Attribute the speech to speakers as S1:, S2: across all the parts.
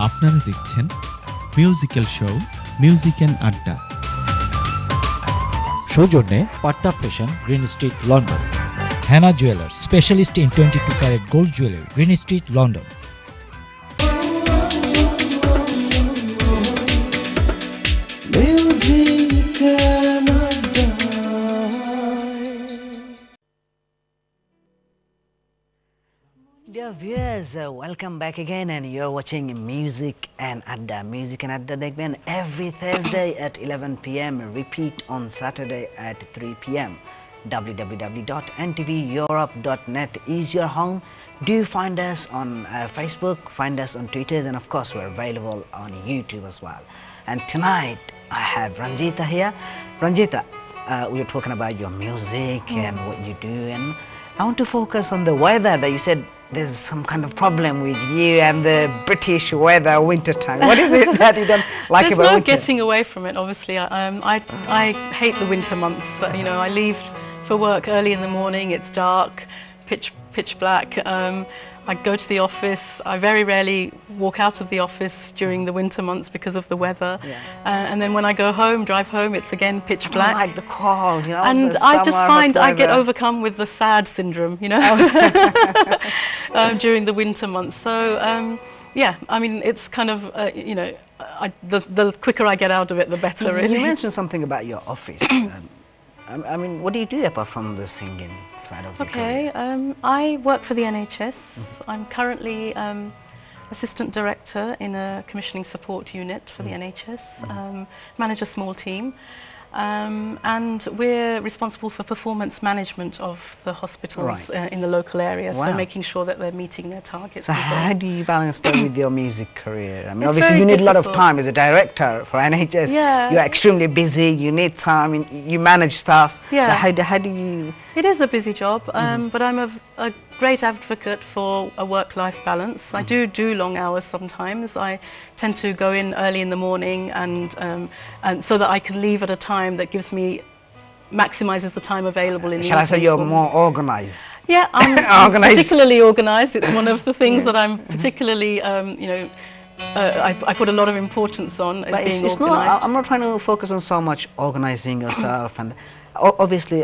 S1: আপনারা দেখছেন musical show music and adda.
S2: সৌজন্যে Patta Fashion, Green Street, London. Hanna Jewellers, specialist in 22 carat gold jewellery, Green Street, London.
S3: Dear viewers, welcome back again, and you're watching Music and Adda. Music and Adda দেখবেন every Thursday at 11 p.m. Repeat on Saturday at 3 p.m. www.ntveurope.net is your home. Do find us on Facebook, find us on Twitter, and of course we're available on YouTube as well. And tonight I have Ranjita here. Ranjita, we were talking about your music and what you do, and I want to focus on the weather that you said there's some kind of problem with you and the British weather, winter time. What is it that you don't like
S4: There's
S3: about
S4: no
S3: winter?
S4: getting away from it, obviously. I hate the winter months. You know, I leave for work early in the morning, it's dark, pitch black. I go to the office. I very rarely walk out of the office during the winter months because of the weather.
S3: Yeah.
S4: And then when I go home, drive home, it's again pitch black.
S3: I like the cold, you know.
S4: And
S3: the
S4: I just
S3: summer,
S4: find
S3: hot
S4: I get
S3: weather.
S4: overcome with the sad syndrome, you know, during the winter months. So, yeah, I mean, it's kind of, you know, the quicker I get out of it, the better, really.
S3: You mentioned something about your office. I mean, what do you do apart from the singing side of your career?
S4: Okay, I work for the NHS. I'm currently Assistant Director in a commissioning support unit for the NHS, manage a small team. And we're responsible for performance management of the hospitals in the local area, so making sure that they're meeting their targets.
S3: So how do you balance that with your music career? I mean,
S4: It's
S3: obviously
S4: very
S3: you need a lot of
S4: difficult.
S3: time as a director for NHS.
S4: Yeah.
S3: You're extremely busy, you need time, you manage stuff.
S4: Yeah.
S3: So how do you...
S4: It is a busy job, but I'm a great advocate for a work-life balance. I do long hours sometimes. I tend to go in early in the morning and so that I can leave at a time that gives me maximises the time available in the
S3: Shall I say
S4: evening
S3: you're
S4: for me.
S3: more organized?
S4: Yeah, I'm
S3: Organised.
S4: particularly organised. It's one of the things that I'm particularly, you know, I put a lot of importance on as
S3: But
S4: being
S3: it's
S4: organised.
S3: not, I'm not trying to focus on so much organising yourself and obviously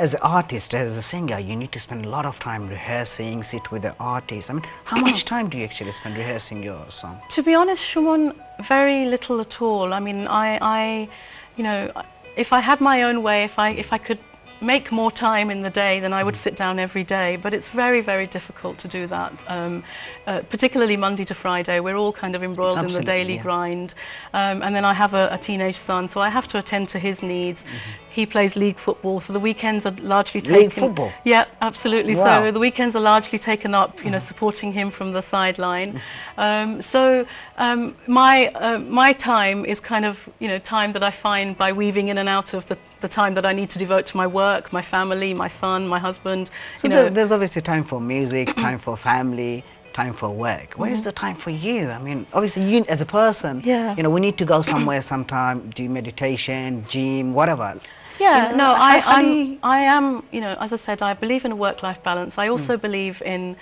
S3: as an artist, as a singer, you need to spend a lot of time rehearsing, sit with the artist. I mean, how much time do you actually spend rehearsing your song?
S4: To be honest, Shumon, very little at all. I mean, I you know, if I had my own way, if I could make more time in the day, then I would sit down every day. But it's very, very difficult to do that. Particularly Monday to Friday, we're all kind of embroiled in the daily grind. And then I have a teenage son, so I have to attend to his needs. He plays league football, so the weekends are largely taken...
S3: League football?
S4: Yeah, absolutely.
S3: Wow.
S4: So the weekends are largely taken up, you know, supporting him from the sideline. My time is kind of, you know, time that I find by weaving in and out of the time that I need to devote to my work, my family, my son, my husband.
S3: So
S4: you know.
S3: there's obviously time for music, time for family, time for work. Where is the time for you? I mean, obviously you as a person, you know, we need to go somewhere sometime, do meditation, gym, whatever.
S4: Yeah,
S3: You know,
S4: no,
S3: how
S4: I am, you know, as I said, I believe in a work-life balance. I also believe in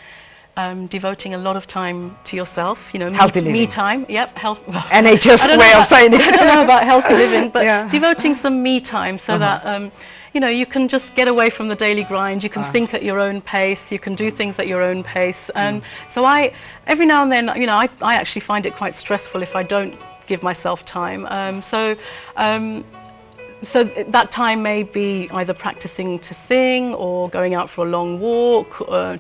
S4: devoting a lot of time to yourself, you know,
S3: Healthy
S4: me
S3: living.
S4: time. Yep, health.
S3: NHS
S4: I don't
S3: way
S4: know
S3: of
S4: about-
S3: saying it.
S4: I don't know about healthy living, but
S3: Yeah.
S4: devoting some me time so that you know, you can just get away from the daily grind. You can think at your own pace. You can do things at your own pace. And so every now and then, you know, I actually find it quite stressful if I don't give myself time. So that time may be either practicing to sing or going out for a long walk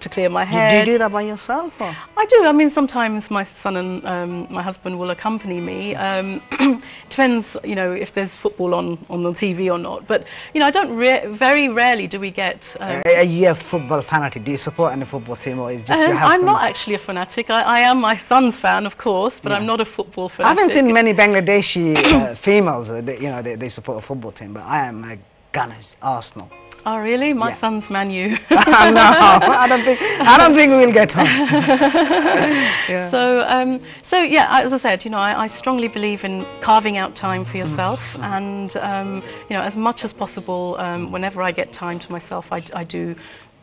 S4: to clear my head.
S3: Do you do that by yourself? Or?
S4: I do. I mean, sometimes my son and my husband will accompany me. Depends, you know, if there's football on the TV or not. But, you know, I don't very rarely do we get...
S3: Are you a football fanatic? Do you support any football team, or is it just your husband?
S4: I'm not actually a fanatic. I am my son's fan, of course, but I'm not a football fanatic.
S3: I haven't seen many Bangladeshi females, they support a football team, but I am a Gunners, Arsenal.
S4: Oh, really? My
S3: Yeah.
S4: son's Man U.
S3: No, I don't think we'll get on.
S4: So yeah, as I said, you know, I strongly believe in carving out time for yourself, and you know, as much as possible, whenever I get time to myself, I do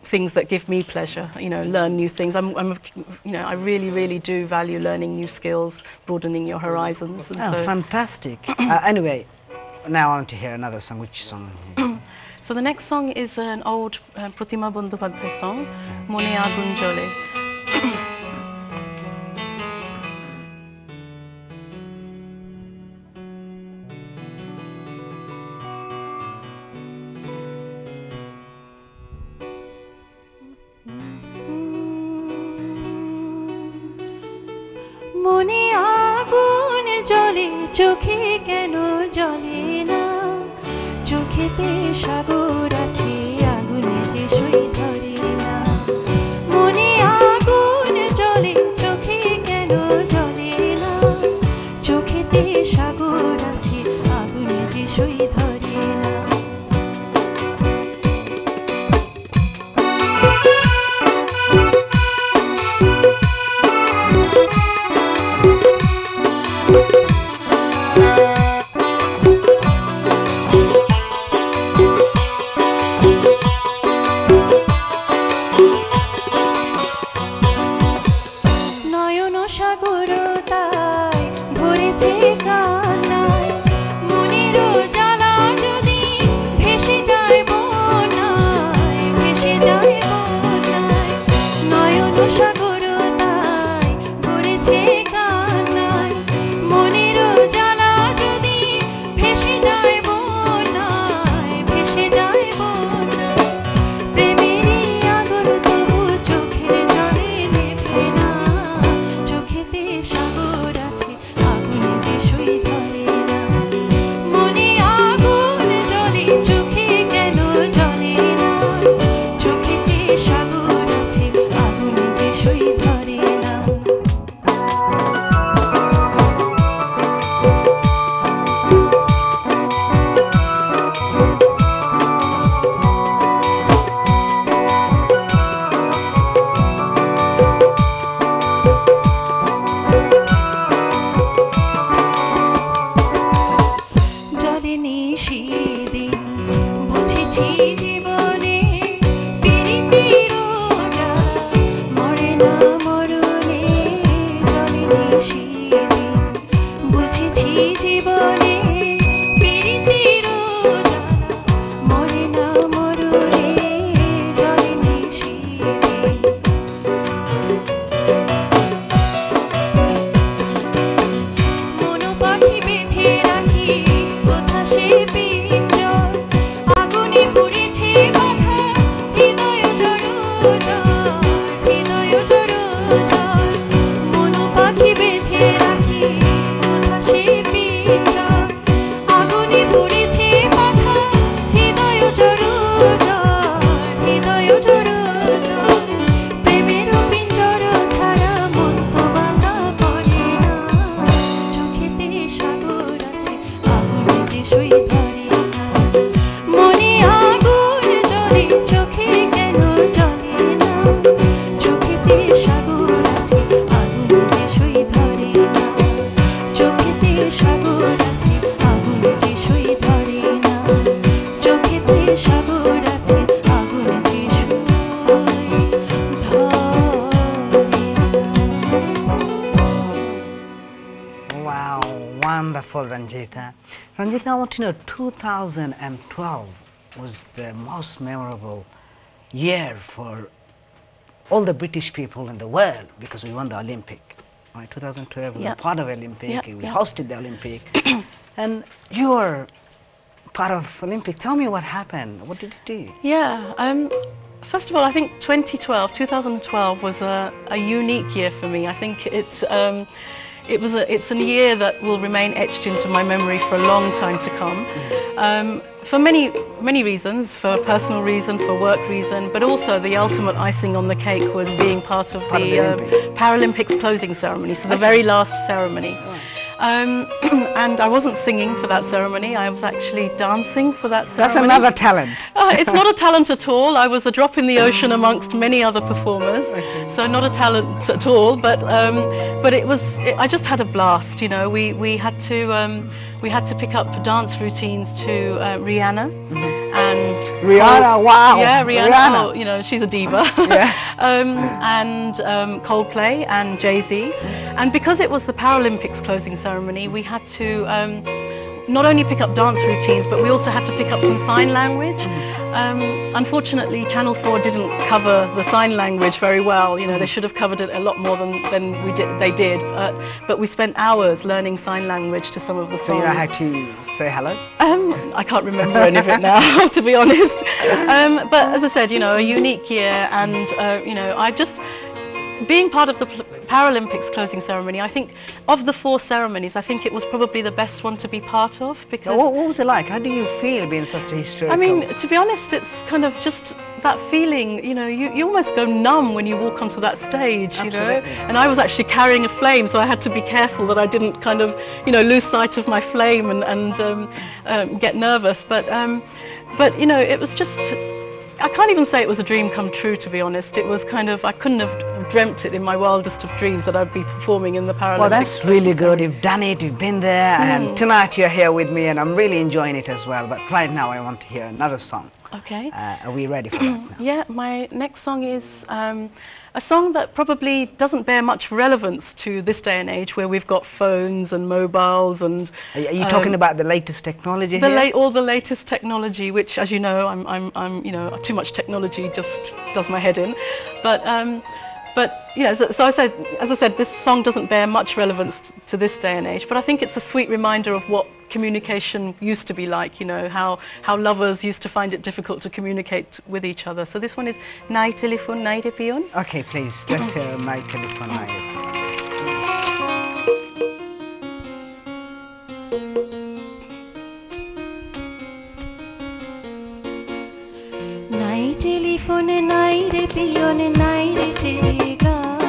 S4: things that give me pleasure, you know, learn new things. You know, I really, really do value learning new skills, broadening your horizons. And
S3: Oh, fantastic. Anyway, now I want to hear another song. Which song?
S4: So the next song is an old Pratima Bandyopadhyay song, Mone Agun Jole.
S5: মনে আগুন জ্বলে চোখে কেন জ্বলে না চোখেতে সাগর আছে আগুন যে সই ধরে না মনে আগুন জ্বলে চোখে কেন জ্বলে না চোখেতে সাগর আছে আগুন যে সই ধরে না
S3: Wonderful, Ranjita. Ranjita, I want to know, 2012 was the most memorable year for all the British people in the world because we won the Olympic. Right, 2012, we were
S4: Yep.
S3: part of Olympic,
S4: Yep,
S3: we
S4: yep.
S3: hosted the Olympic, and you were part of Olympic. Tell me what happened. What did you do?
S4: Yeah, first of all, I think 2012 was a unique year for me. I think it's a year that will remain etched into my memory for a long time to come. For many reasons, for personal reason, for work reason, but also the ultimate icing on the cake was being part of the Paralympics closing ceremony, so the very last ceremony. And I wasn't singing for that ceremony, I was actually dancing for that ceremony.
S3: That's another talent.
S4: It's not a talent at all. I was a drop in the ocean amongst many other performers, so not a talent at all. But I just had a blast. You know, we had to pick up dance routines to Rihanna, and
S3: Rihanna, wow.
S4: Yeah, Rihanna.
S3: Rihanna.
S4: Oh, you know, she's a diva.
S3: Yeah.
S4: And Coldplay and Jay-Z. And because it was the Paralympics closing ceremony, we had to not only pick up dance routines, but we also had to pick up some sign language. Unfortunately, Channel 4 didn't cover the sign language very well. You know, they should have covered it a lot more than they did. But we spent hours learning sign language to some of the songs.
S3: So you know how to say hello?
S4: I can't remember any of it now, to be honest. But as I said, you know, a unique year, and you know, being part of the Paralympics closing ceremony, I think of the 4 ceremonies, I think it was probably the best one to be part of, because...
S3: What was it like? How do you feel being such a historical...
S4: I mean, to be honest, it's kind of just that feeling, you know, you almost go numb when you walk onto that stage, you know. And I was actually carrying a flame, so I had to be careful that I didn't kind of, you know, lose sight of my flame and get nervous. But you know, it was just... I can't even say it was a dream come true, to be honest. It was kind of, I couldn't have dreamt it in my wildest of dreams that I'd be performing in the Paralympics.
S3: Well, that's really good. You've done it, you've been there, and tonight you're here with me, and I'm really enjoying it as well. But right now I want to hear another song.
S4: Okay.
S3: Are we ready for that now?
S4: Yeah, my next song is a song that probably doesn't bear much relevance to this day and age, where we've got phones and mobiles and...
S3: Are you talking about the latest technology here?
S4: All the latest technology, which, as you know, I'm you know, too much technology just does my head in. But you know, so as I said, this song doesn't bear much relevance to this day and age. But I think it's a sweet reminder of what communication used to be like. You know, how lovers used to find it difficult to communicate with each other. So this one is Nai Telephone Nai Repion.
S3: Okay, please, let's hear Nai Telephone Nai Repion.
S5: নাই টেলিফোনে নাই রে পিয়নে নাই রে Telegram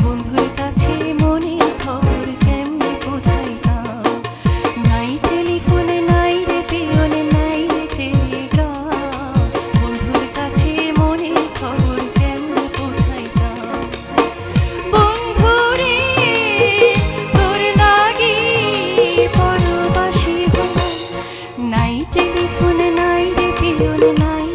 S5: বন্ধুর কাছে মনের খবর কেমনে পৌঁছাইতাম নাই টেলিফোনে নাই রে পিয়নে নাই রে টেলিগ্রাম বন্ধুর কাছে মনের খবর কেমনে পৌঁছাইতাম বন্ধুরে তোর লাগি পরবাসী হলাম নাই টেলিফোনে নাই রে পিয়নে নাই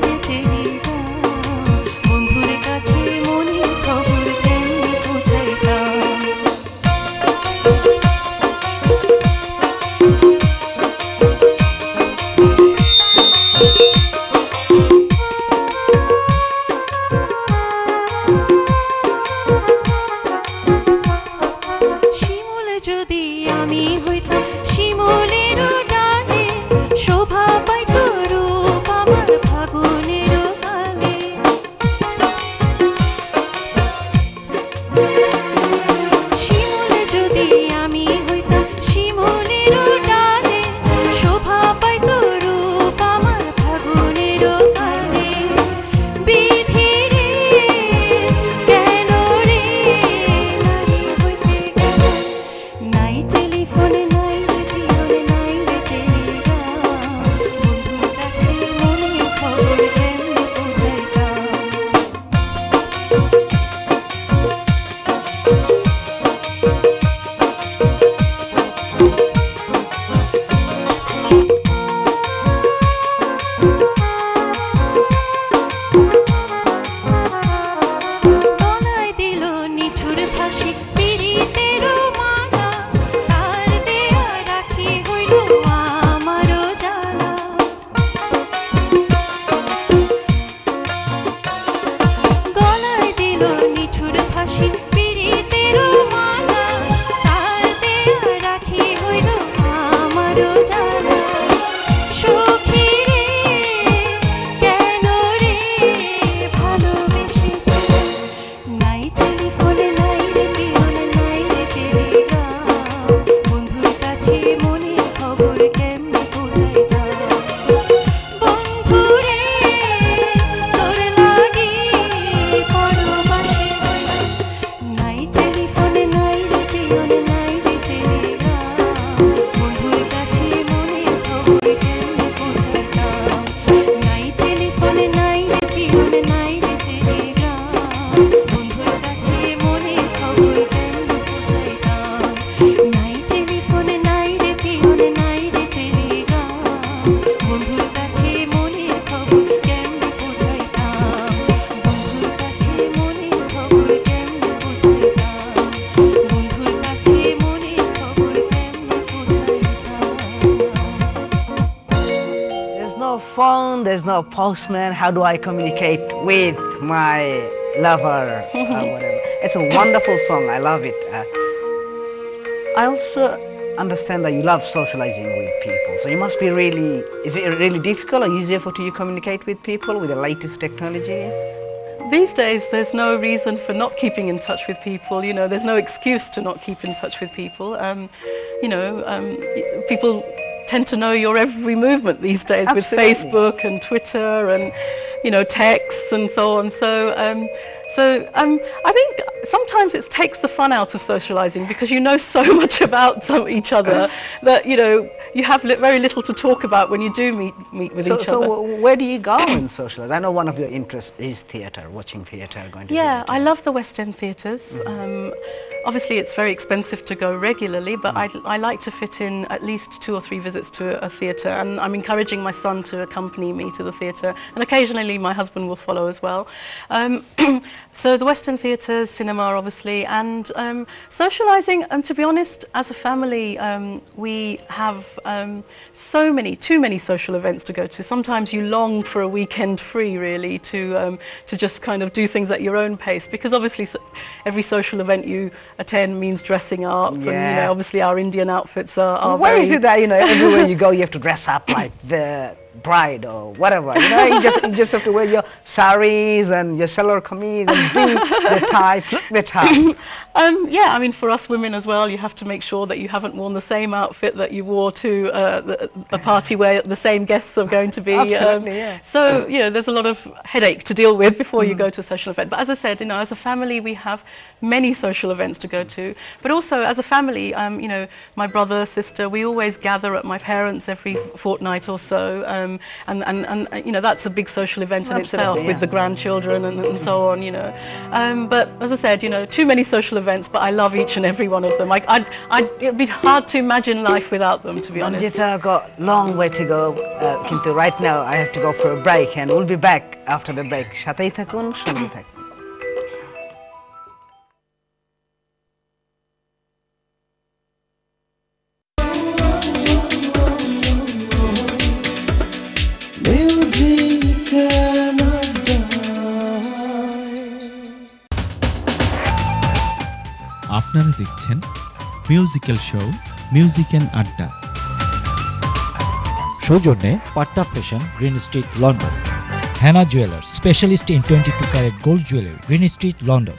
S3: home, there's no postman. How do I communicate with my lover? Whatever. It's a wonderful song. I love it. I also understand that you love socializing with people. So you must be really, is it really difficult or easier for you to communicate with people with the latest technology?
S4: These days, there's no reason for not keeping in touch with people. You know, there's no excuse to not keep in touch with people. People tend to know your every movement these days.
S3: Absolutely.
S4: With Facebook and Twitter and, texts and so on. So I think sometimes it takes the fun out of socializing because you know so much about each other that, you have very little to talk about when you do meet with each other.
S3: So where do you go and socialize? I know one of your interests is theatre, watching theatre, going to
S4: Yeah,
S3: theatre.
S4: I love the West End theatres. Obviously, it's very expensive to go regularly, but I like to fit in at least 2 or 3 visits to a theatre, and I'm encouraging my son to accompany me to the theatre, and occasionally my husband will follow as well. So the West End theatres, cinema, obviously, and socialising. And to be honest, as a family, we have too many social events to go to. Sometimes you long for a weekend free, really, to just kind of do things at your own pace, because obviously every social event you attend means dressing up, and obviously our Indian outfits are
S3: Why
S4: very...
S3: is it that everywhere you go you have to dress up like the bride or whatever? You just have to wear your saris and your salwar kameez and be the type, look the type.
S4: Yeah, I mean, for us women as well, you have to make sure that you haven't worn the same outfit that you wore to a party where the same guests are going to be.
S3: Absolutely, yeah.
S4: So, there's a lot of headache to deal with before you go to a social event. But as I said, as a family, we have many social events to go to. But also, as a family, my brother, sister, we always gather at my parents' every fortnight or so. And that's a big social event in itself, with the grandchildren and so on, But as I said, too many social events, but I love each and every one of them. It'd be hard to imagine life without them, to be honest.
S3: Ranjita, got long way to go. Kintu right now I have to go for a break, and we'll be back after the break. Satei thakun, shonge thakun.
S1: আপনারা দেখছেন musical show music and adda.
S2: সৌজন্যে Patta Fashion, Green Street, London. Hanna Jewellers, specialist in 22 carat gold jewellery, Green Street, London.